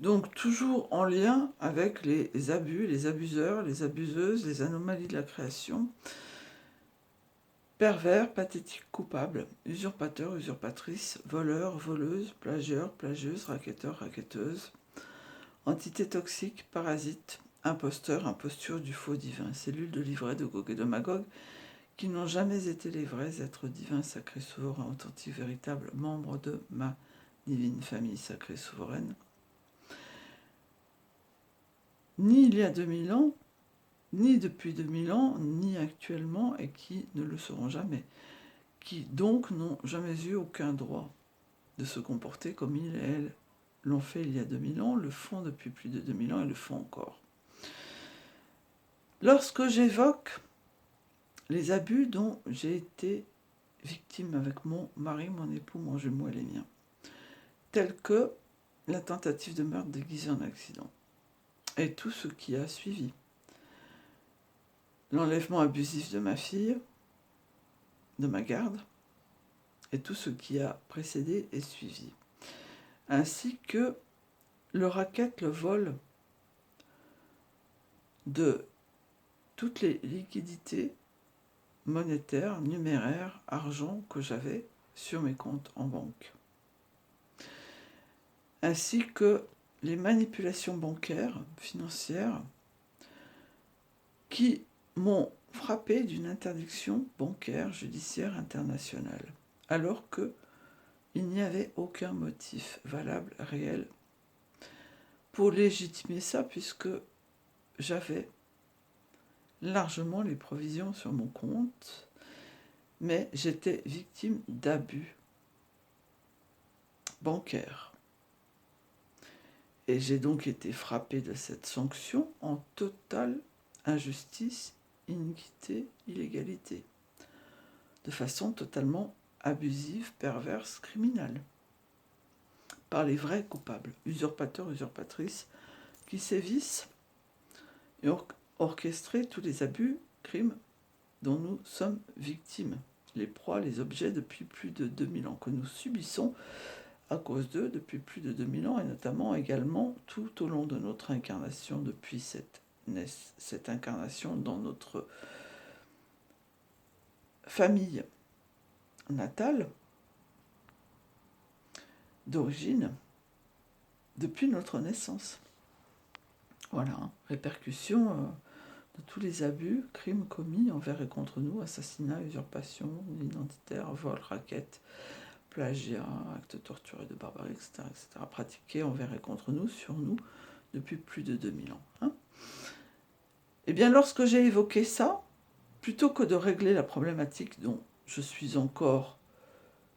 Donc toujours en lien avec les abus, les abuseurs, les abuseuses, les anomalies de la création, pervers, pathétiques, coupables, usurpateurs, usurpatrices, voleurs, voleuses, plagieurs, plagieuses, racketteurs, racketteuses, entités toxiques, parasites, imposteurs, impostures du faux divin, cellules de l'ivraie de Gog et de Magog, qui n'ont jamais été les vrais êtres divins, sacrés, souverains, authentiques, véritables, membres de ma divine famille sacrée, souveraine, ni il y a 2000 ans, ni depuis 2000 ans, ni actuellement, et qui ne le seront jamais, qui donc n'ont jamais eu aucun droit de se comporter comme ils et elles l'ont fait il y a 2000 ans, le font depuis plus de 2000 ans et le font encore. Lorsque j'évoque les abus dont j'ai été victime avec mon mari, mon époux, mon jumeau et les miens, tels que la tentative de meurtre déguisée en accident, et tout ce qui a suivi, l'enlèvement abusif de ma fille, de ma garde, et tout ce qui a précédé et suivi, ainsi que le racket, le vol de toutes les liquidités monétaires, numéraires, argent que j'avais sur mes comptes en banque, ainsi que les manipulations bancaires, financières, qui m'ont frappé d'une interdiction bancaire judiciaire internationale, alors qu'il n'y avait aucun motif valable, réel, pour légitimer ça, puisque j'avais largement les provisions sur mon compte, mais j'étais victime d'abus bancaires. Et j'ai donc été frappée de cette sanction en totale injustice, iniquité, illégalité, de façon totalement abusive, perverse, criminelle, par les vrais coupables, usurpateurs, usurpatrices, qui sévissent et orchestraient tous les abus, crimes dont nous sommes victimes, les proies, les objets depuis plus de 2000 ans, que nous subissons à cause d'eux depuis plus de 2000 ans, et notamment également tout au long de notre incarnation, depuis cette incarnation dans notre famille natale, d'origine, depuis notre naissance. Voilà, répercussion de tous les abus, crimes commis envers et contre nous, assassinat, usurpation, identitaire, vol, racket, plagiat, actes torturés de barbarie, etc., pratiqués envers et contre nous, sur nous, depuis plus de 2000 ans. Hein. Eh bien, lorsque j'ai évoqué ça, plutôt que de régler la problématique dont je suis encore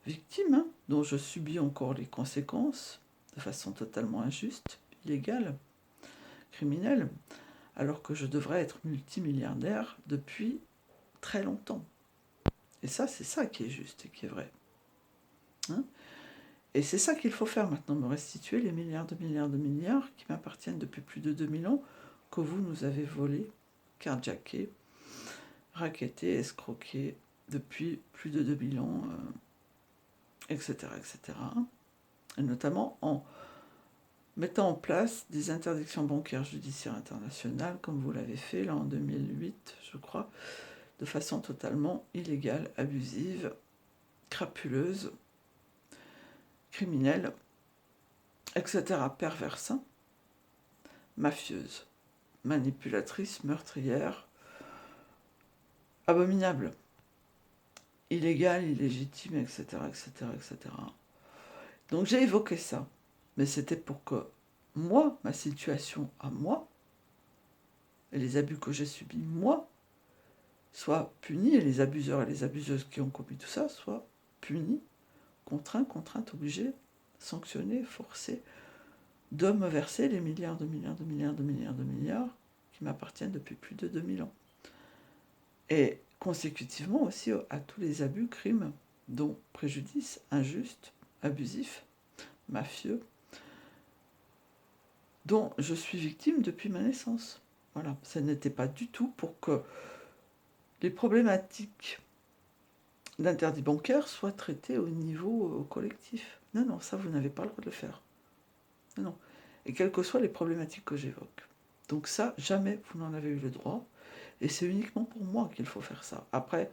victime, hein, dont je subis encore les conséquences, de façon totalement injuste, illégale, criminelle, alors que je devrais être multimilliardaire depuis très longtemps. Et ça, c'est ça qui est juste et qui est vrai. Hein. Et c'est ça qu'il faut faire maintenant, me restituer les milliards de milliards de milliards qui m'appartiennent depuis plus de 2000 ans, que vous nous avez volés, carjackés, rackettés, escroqués depuis plus de 2000 ans, etc., etc. Et notamment en mettant en place des interdictions bancaires judiciaires internationales, comme vous l'avez fait là en 2008, je crois, de façon totalement illégale, abusive, crapuleuse, criminelle, etc., perverse, hein, mafieuse, manipulatrice, meurtrière, abominable, illégale, illégitime, etc., etc., etc. Donc j'ai évoqué ça, mais c'était pour que moi, ma situation à moi, et les abus que j'ai subis moi, soient punis, et les abuseurs et les abuseuses qui ont commis tout ça soient punis, contraints, contraintes, obligés, sanctionnés, forcés, de me verser les milliards de milliards de milliards de milliards de milliards qui m'appartiennent depuis plus de 2000 ans. Et consécutivement aussi à tous les abus, crimes, dont préjudice, injuste, abusif, mafieux, dont je suis victime depuis ma naissance. Voilà, ça n'était pas du tout pour que les problématiques d'interdit bancaire soient traitées au niveau collectif. Non, non, ça vous n'avez pas le droit de le faire. Non, non. et quelles que soient les problématiques que j'évoque. Donc ça, jamais vous n'en avez eu le droit, et c'est uniquement pour moi qu'il faut faire ça. Après,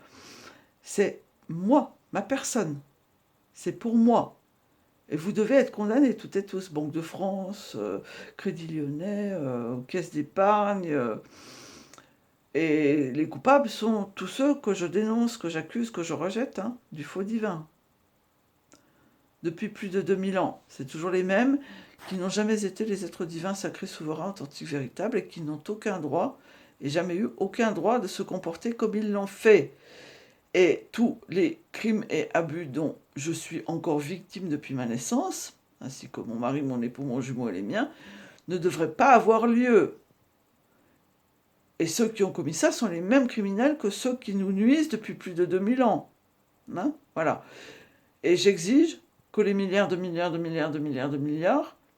c'est moi, ma personne, c'est pour moi. Et vous devez être condamnés, toutes et tous, Banque de France, Crédit Lyonnais, Caisse d'épargne. Et les coupables sont tous ceux que je dénonce, que j'accuse, que je rejette, hein, du faux divin. Depuis plus de 2000 ans, c'est toujours les mêmes qui n'ont jamais été les êtres divins, sacrés, souverains, authentiques, véritables, et qui n'ont aucun droit, et jamais eu aucun droit de se comporter comme ils l'ont fait. Et tous les crimes et abus dont je suis encore victime depuis ma naissance, ainsi que mon mari, mon époux, mon jumeau et les miens, ne devraient pas avoir lieu. Et ceux qui ont commis ça sont les mêmes criminels que ceux qui nous nuisent depuis plus de 2000 ans. Hein, voilà. Et j'exige que les milliards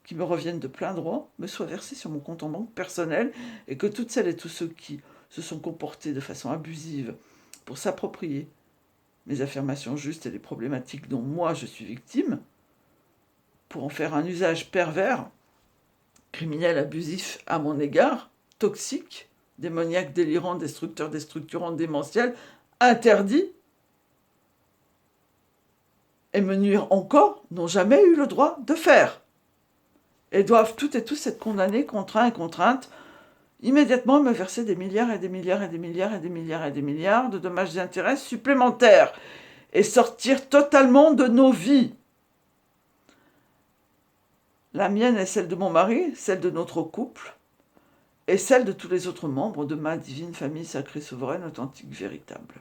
qui me reviennent de plein droit me soient versés sur mon compte en banque personnel, et que toutes celles et tous ceux qui se sont comportés de façon abusive pour s'approprier mes affirmations justes et les problématiques dont moi je suis victime, pour en faire un usage pervers, criminel, abusif à mon égard, toxique, démoniaque, délirant, destructeur, déstructurant, démentiel, interdit, et me nuire encore, n'ont jamais eu le droit de faire. Et doivent toutes et tous être condamnés, contraints et contraintes, immédiatement me verser des milliards et des milliards et des milliards et des milliards et des milliards de dommages et intérêts supplémentaires, et sortir totalement de nos vies. La mienne est celle de mon mari, celle de notre couple, et celle de tous les autres membres de ma divine famille sacrée, souveraine, authentique, véritable.